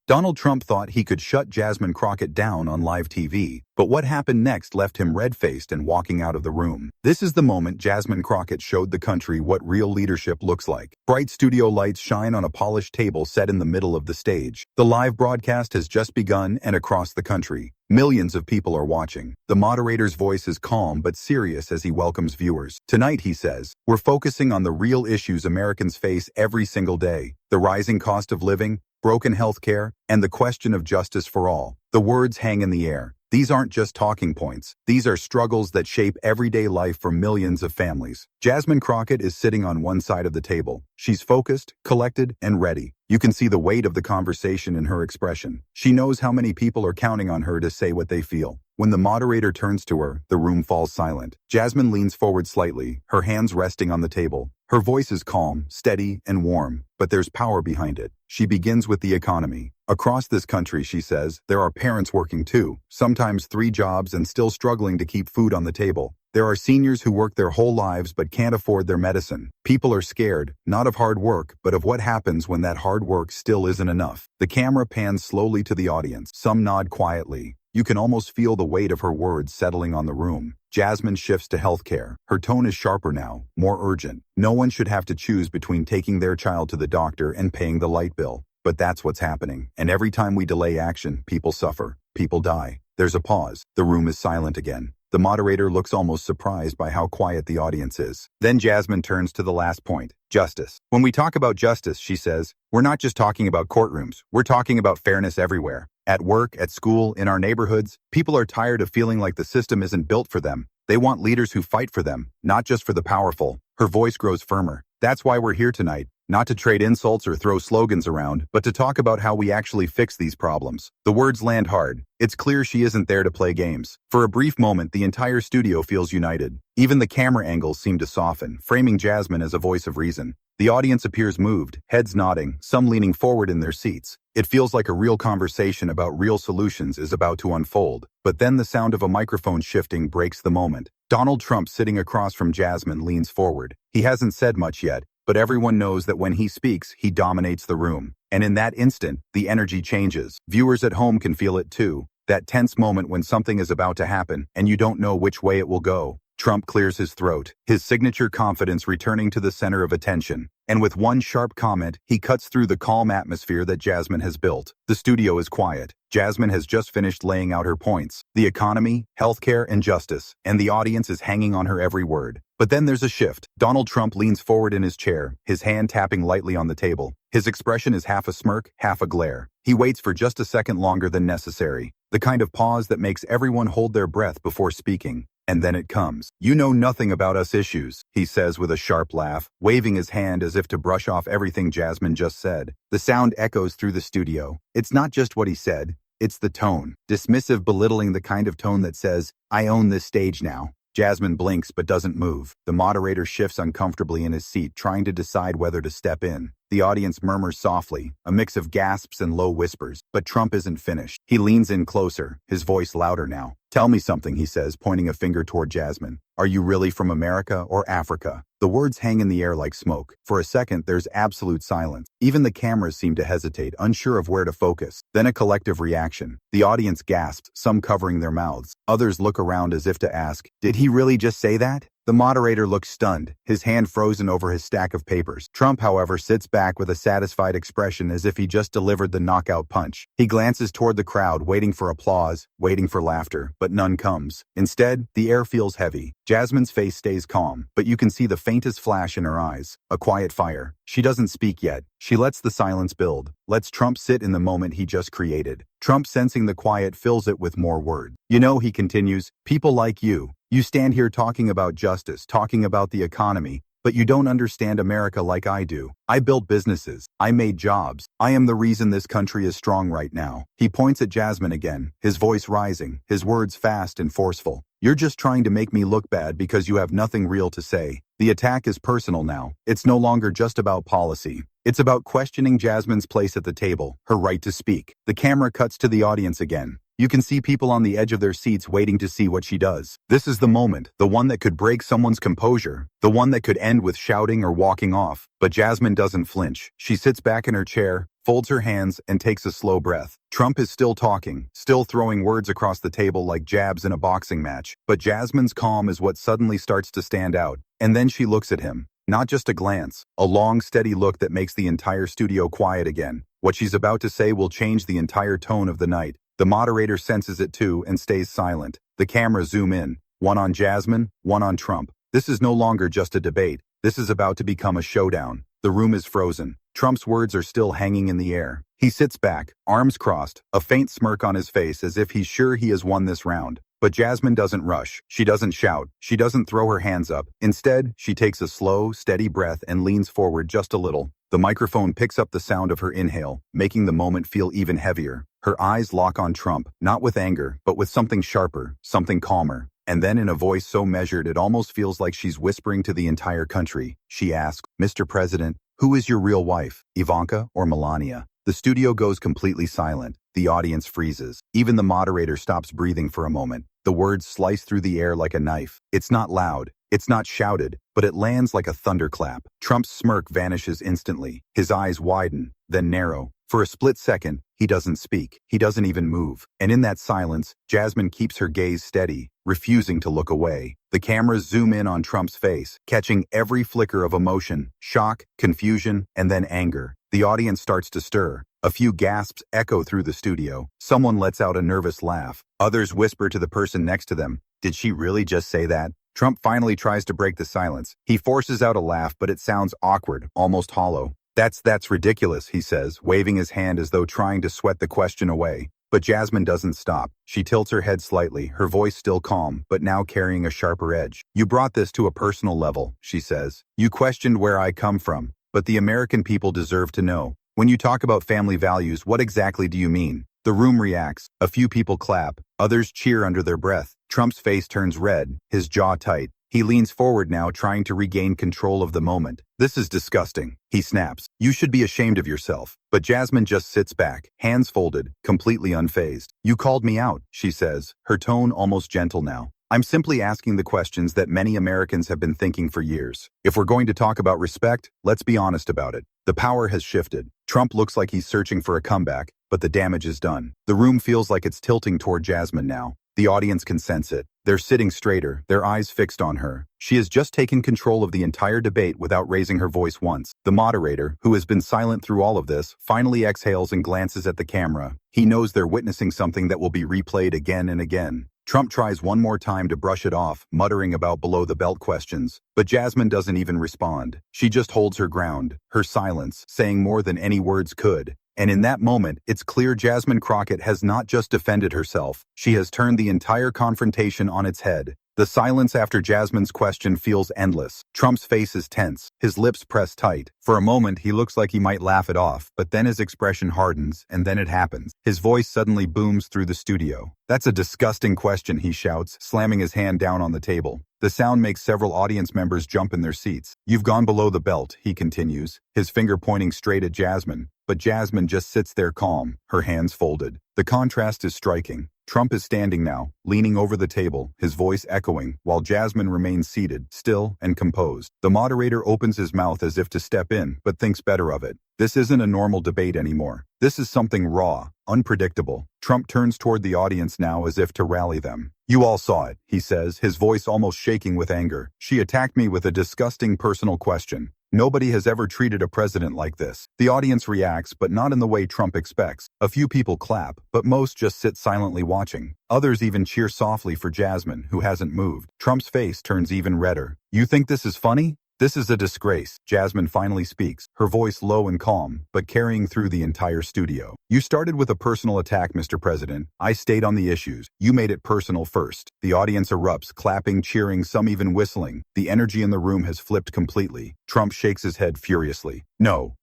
Donald Trump thought he could shut Jasmine Crockett down on live TV, but what happened next left him red-faced and walking out of the room. This is the moment Jasmine Crockett showed the country what real leadership looks like. Bright studio lights shine on a polished table set in the middle of the stage. The live broadcast has just begun, and across the country, millions of people are watching. The moderator's voice is calm but serious as he welcomes viewers. Tonight, he says, we're focusing on the real issues Americans face every single day: the rising cost of living, broken healthcare, and the question of justice for all. The words hang in the air. These aren't just talking points. These are struggles that shape everyday life for millions of families. Jasmine Crockett is sitting on one side of the table. She's focused, collected, and ready. You can see the weight of the conversation in her expression. She knows how many people are counting on her to say what they feel. When the moderator turns to her, the room falls silent. Jasmine leans forward slightly, her hands resting on the table. Her voice is calm, steady, and warm, but there's power behind it. She begins with the economy. Across this country, she says, there are parents working too, sometimes 3 jobs and still struggling to keep food on the table. There are seniors who work their whole lives but can't afford their medicine. People are scared, not of hard work, but of what happens when that hard work still isn't enough. The camera pans slowly to the audience. Some nod quietly. You can almost feel the weight of her words settling on the room. Jasmine shifts to healthcare. Her tone is sharper now, more urgent. No one should have to choose between taking their child to the doctor and paying the light bill. But that's what's happening. And every time we delay action, people suffer. People die. There's a pause. The room is silent again. The moderator looks almost surprised by how quiet the audience is. Then Jasmine turns to the last point: justice. When we talk about justice, she says, we're not just talking about courtrooms. We're talking about fairness everywhere. At work, at school, in our neighborhoods, people are tired of feeling like the system isn't built for them. They want leaders who fight for them, not just for the powerful. Her voice grows firmer. That's why we're here tonight. Not to trade insults or throw slogans around, but to talk about how we actually fix these problems. The words land hard. It's clear she isn't there to play games. For a brief moment, the entire studio feels united. Even the camera angles seem to soften, framing Jasmine as a voice of reason. The audience appears moved, heads nodding, some leaning forward in their seats. It feels like a real conversation about real solutions is about to unfold. But then the sound of a microphone shifting breaks the moment. Donald Trump, sitting across from Jasmine, leans forward. He hasn't said much yet, but everyone knows that when he speaks, he dominates the room. And in that instant, the energy changes. Viewers at home can feel it too. That tense moment when something is about to happen, and you don't know which way it will go. Trump clears his throat, his signature confidence returning to the center of attention. And with one sharp comment, he cuts through the calm atmosphere that Jasmine has built. The studio is quiet. Jasmine has just finished laying out her points: the economy, healthcare, and justice, and the audience is hanging on her every word. But then there's a shift. Donald Trump leans forward in his chair, his hand tapping lightly on the table. His expression is half a smirk, half a glare. He waits for just a second longer than necessary, the kind of pause that makes everyone hold their breath before speaking. And then it comes. "You know nothing about us issues," he says with a sharp laugh, waving his hand as if to brush off everything Jasmine just said. The sound echoes through the studio. It's not just what he said, it's the tone. Dismissive, belittling, the kind of tone that says, "I own this stage now." Jasmine blinks but doesn't move. The moderator shifts uncomfortably in his seat, trying to decide whether to step in. The audience murmurs softly, a mix of gasps and low whispers. But Trump isn't finished. He leans in closer, his voice louder now. "Tell me something," he says, pointing a finger toward Jasmine. "Are you really from America or Africa?" The words hang in the air like smoke. For a second, there's absolute silence. Even the cameras seem to hesitate, unsure of where to focus. Then a collective reaction. The audience gasps, some covering their mouths. Others look around as if to ask, "Did he really just say that?" The moderator looks stunned, his hand frozen over his stack of papers. Trump, however, sits back with a satisfied expression as if he just delivered the knockout punch. He glances toward the crowd, waiting for applause, waiting for laughter, but none comes. Instead, the air feels heavy. Jasmine's face stays calm, but you can see the faintest flash in her eyes, a quiet fire. She doesn't speak yet. She lets the silence build, lets Trump sit in the moment he just created. Trump, sensing the quiet, fills it with more words. "You know," he continues, "people like you stand here talking about justice, talking about the economy, but you don't understand America like I do. I built businesses. I made jobs. I am the reason this country is strong right now." He points at Jasmine again, his voice rising, his words fast and forceful. "You're just trying to make me look bad because you have nothing real to say." The attack is personal now. It's no longer just about policy. It's about questioning Jasmine's place at the table, her right to speak. The camera cuts to the audience again. You can see people on the edge of their seats waiting to see what she does. This is the moment, the one that could break someone's composure, the one that could end with shouting or walking off. But Jasmine doesn't flinch. She sits back in her chair, folds her hands, and takes a slow breath. Trump is still talking, still throwing words across the table like jabs in a boxing match. But Jasmine's calm is what suddenly starts to stand out. And then she looks at him. Not just a glance, a long, steady look that makes the entire studio quiet again. What she's about to say will change the entire tone of the night. The moderator senses it too and stays silent. The cameras zoom in, one on Jasmine, one on Trump. This is no longer just a debate. This is about to become a showdown. The room is frozen. Trump's words are still hanging in the air. He sits back, arms crossed, a faint smirk on his face as if he's sure he has won this round. But Jasmine doesn't rush. She doesn't shout. She doesn't throw her hands up. Instead, she takes a slow, steady breath and leans forward just a little. The microphone picks up the sound of her inhale, making the moment feel even heavier. Her eyes lock on Trump, not with anger, but with something sharper, something calmer. And then in a voice so measured it almost feels like she's whispering to the entire country, she asks, "Mr. President, who is your real wife, Ivanka or Melania?" The studio goes completely silent. The audience freezes. Even the moderator stops breathing for a moment. The words slice through the air like a knife. It's not loud. It's not shouted, but it lands like a thunderclap. Trump's smirk vanishes instantly. His eyes widen, then narrow. For a split second, he doesn't speak. He doesn't even move. And in that silence, Jasmine keeps her gaze steady, refusing to look away. The cameras zoom in on Trump's face, catching every flicker of emotion, shock, confusion, and then anger. The audience starts to stir. A few gasps echo through the studio. Someone lets out a nervous laugh. Others whisper to the person next to them, "Did she really just say that?" Trump finally tries to break the silence. He forces out a laugh, but it sounds awkward, almost hollow. That's ridiculous," he says, waving his hand as though trying to sweat the question away. But Jasmine doesn't stop. She tilts her head slightly, her voice still calm, but now carrying a sharper edge. "You brought this to a personal level," she says. "You questioned where I come from, but the American people deserve to know. When you talk about family values, what exactly do you mean?" The room reacts. A few people clap. Others cheer under their breath. Trump's face turns red, his jaw tight. He leans forward now, trying to regain control of the moment. "This is disgusting," he snaps. "You should be ashamed of yourself." But Jasmine just sits back, hands folded, completely unfazed. "You called me out," she says, her tone almost gentle now. "I'm simply asking the questions that many Americans have been thinking for years. If we're going to talk about respect, let's be honest about it. The power has shifted. Trump looks like he's searching for a comeback, but the damage is done." The room feels like it's tilting toward Jasmine now. The audience can sense it. They're sitting straighter, their eyes fixed on her. She has just taken control of the entire debate without raising her voice once. The moderator, who has been silent through all of this, finally exhales and glances at the camera. He knows they're witnessing something that will be replayed again and again. Trump tries one more time to brush it off, muttering about below-the-belt questions. But Jasmine doesn't even respond. She just holds her ground, her silence, saying more than any words could. And in that moment, it's clear Jasmine Crockett has not just defended herself. She has turned the entire confrontation on its head. The silence after Jasmine's question feels endless. Trump's face is tense, his lips pressed tight. For a moment, he looks like he might laugh it off, but then his expression hardens, and then it happens. His voice suddenly booms through the studio. "That's a disgusting question," he shouts, slamming his hand down on the table. The sound makes several audience members jump in their seats. "You've gone below the belt," he continues, his finger pointing straight at Jasmine. But Jasmine just sits there calm, her hands folded. The contrast is striking. Trump is standing now, leaning over the table, his voice echoing, while Jasmine remains seated, still and composed. The moderator opens his mouth as if to step in, but thinks better of it. This isn't a normal debate anymore. This is something raw, unpredictable. Trump turns toward the audience now as if to rally them. "You all saw it," he says, his voice almost shaking with anger. "She attacked me with a disgusting personal question. Nobody has ever treated a president like this." The audience reacts, but not in the way Trump expects. A few people clap, but most just sit silently watching. Others even cheer softly for Jasmine, who hasn't moved. Trump's face turns even redder. "You think this is funny? This is a disgrace." Jasmine finally speaks, her voice low and calm, but carrying through the entire studio. "You started with a personal attack, Mr. President. I stayed on the issues. You made it personal first." The audience erupts, clapping, cheering, some even whistling. The energy in the room has flipped completely. Trump shakes his head furiously. No,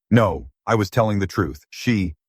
I was telling the truth.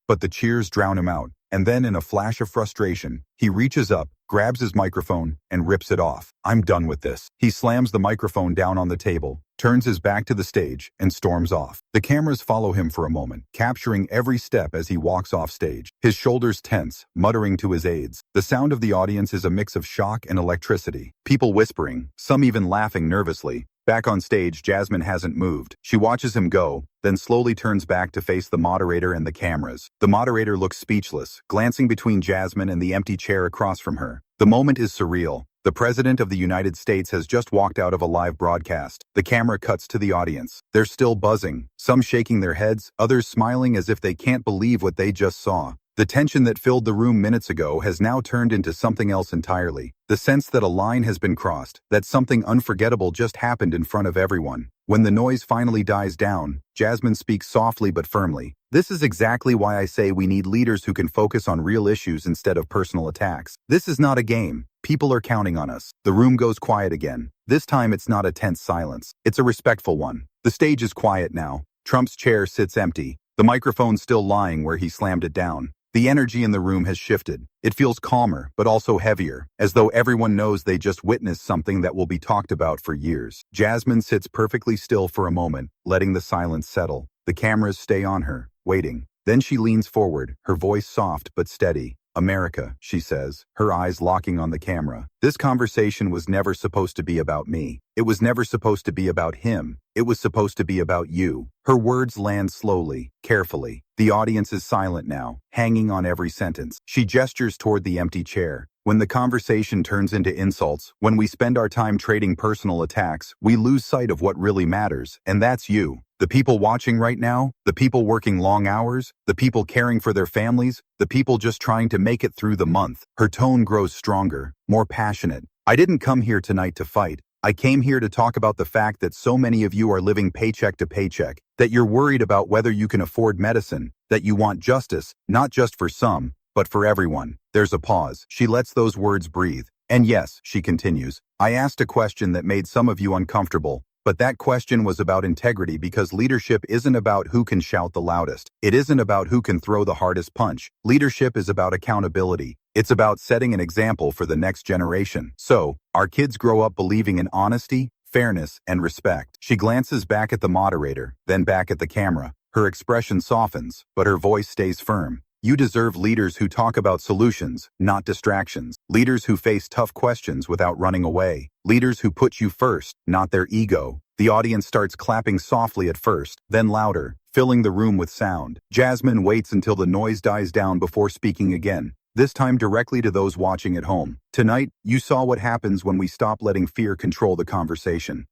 But the cheers drown him out. And then in a flash of frustration, he reaches up, grabs his microphone, and rips it off. "I'm done with this." He slams the microphone down on the table, turns his back to the stage, and storms off. The cameras follow him for a moment, capturing every step as he walks off stage. His shoulders tense, muttering to his aides. The sound of the audience is a mix of shock and electricity. People whispering, some even laughing nervously. Back on stage, Jasmine hasn't moved. She watches him go, then slowly turns back to face the moderator and the cameras. The moderator looks speechless, glancing between Jasmine and the empty chair across from her. The moment is surreal. The President of the United States has just walked out of a live broadcast. The camera cuts to the audience. They're still buzzing, some shaking their heads, others smiling as if they can't believe what they just saw. The tension that filled the room minutes ago has now turned into something else entirely. The sense that a line has been crossed, that something unforgettable just happened in front of everyone. When the noise finally dies down, Jasmine speaks softly but firmly. This is exactly why I say we need leaders who can focus on real issues instead of personal attacks. This is not a game. People are counting on us. The room goes quiet again. This time it's not a tense silence. It's a respectful one. The stage is quiet now. Trump's chair sits empty. The microphone's still lying where he slammed it down. The energy in the room has shifted. It feels calmer, but also heavier, as though everyone knows they just witnessed something that will be talked about for years. Jasmine sits perfectly still for a moment, letting the silence settle. The cameras stay on her, waiting. Then she leans forward, her voice soft but steady. "America," she says, her eyes locking on the camera. "This conversation was never supposed to be about me. It was never supposed to be about him. It was supposed to be about you." Her words land slowly, carefully. The audience is silent now, hanging on every sentence. She gestures toward the empty chair. When the conversation turns into insults, when we spend our time trading personal attacks, we lose sight of what really matters, and that's you. The people watching right now, the people working long hours, the people caring for their families, the people just trying to make it through the month. Her tone grows stronger, more passionate. "I didn't come here tonight to fight. I came here to talk about the fact that so many of you are living paycheck to paycheck, that you're worried about whether you can afford medicine, that you want justice, not just for some, but for everyone." There's a pause. She lets those words breathe. "And yes," she continues, "I asked a question that made some of you uncomfortable. But that question was about integrity, because leadership isn't about who can shout the loudest. It isn't about who can throw the hardest punch. Leadership is about accountability. It's about setting an example for the next generation. So, our kids grow up believing in honesty, fairness, and respect." She glances back at the moderator, then back at the camera. Her expression softens, but her voice stays firm. "You deserve leaders who talk about solutions, not distractions. Leaders who face tough questions without running away. Leaders who put you first, not their ego." The audience starts clapping softly at first, then louder, filling the room with sound. Jasmine waits until the noise dies down before speaking again, this time directly to those watching at home. "Tonight, you saw what happens when we stop letting fear control the conversation.